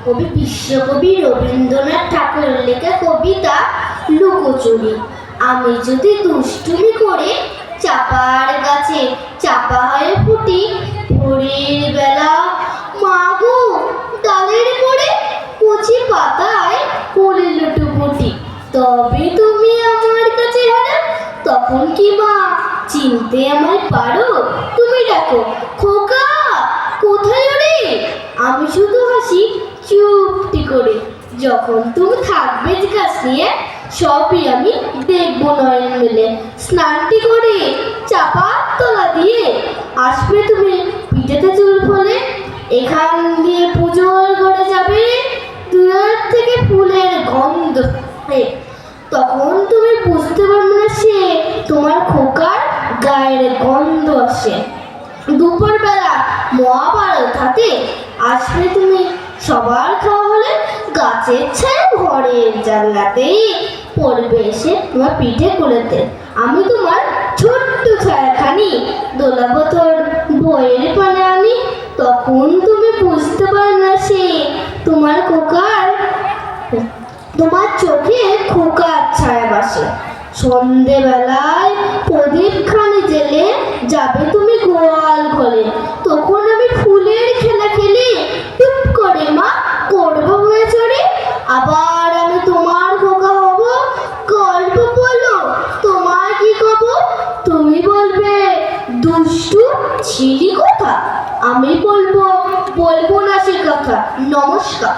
কবি বিশ্বকবি রবীন্দ্রনাথ ঠাকুরের লেখা কবিতা লুকোচুরি। আমি যদি দুষ্টুমি করে চাপার গাছে চাপা হয়ে ফুটি, ভোরের বেলা মা গো ডালের পরে কচি পাতায় পড়ে লুটোপুটি, তবে তুমি আমার কাছে হারা। তখন কি মা চিনতে আমায় পারো? তুমি ডাকো খোকা কোথায় রে? আমি শুধু হাসি চুপটি করে। যখন তুমি থাকবে গাছ নিয়ে, সবই আমি দেখবো নয়ন মেলে। স্নানটি করে চাপার তলা দিয়ে আসবে তুমি পিঠেতে চুল ফলে। এখান দিয়ে পুজোর ঘরে যাবে, দূর থেকে ফুলের গন্ধ। তখন তুমি বুঝতে পারবে না সে তোমার খোকার গায়ের গন্ধ আসে। দুপুর বেলা মহাভারত হাতে আসবে তুমি, সবার খাওয়া হলে গাছের ছায়া ঘরের জানলাতে পড়বে এসে তোমার পিঠে কোলেতে। আমি তোমার ছোট্ট ছায়াখানি দোলাবো তোর বইয়ের পানে আনি। তখন তুমি বুঝতে পারবে না সে তোমার খোকার, তোমার চোখে খোকার ছায়া বাসে। সন্ধেবেলায় প্রদীপ খানি জেলে যাবে তুমি গোয়াল ঘরে। তখন আমি ফুলের খেলা খেলে টুপ করে মা করবো হয়ে চড়ে। আবার আমি তোমার খোকা হব, গল্প বলো তোমার কি কব। তুমি বলবে দুষ্টু ছিলি কথা, আমি বলবো না সে কথা। নমস্কার।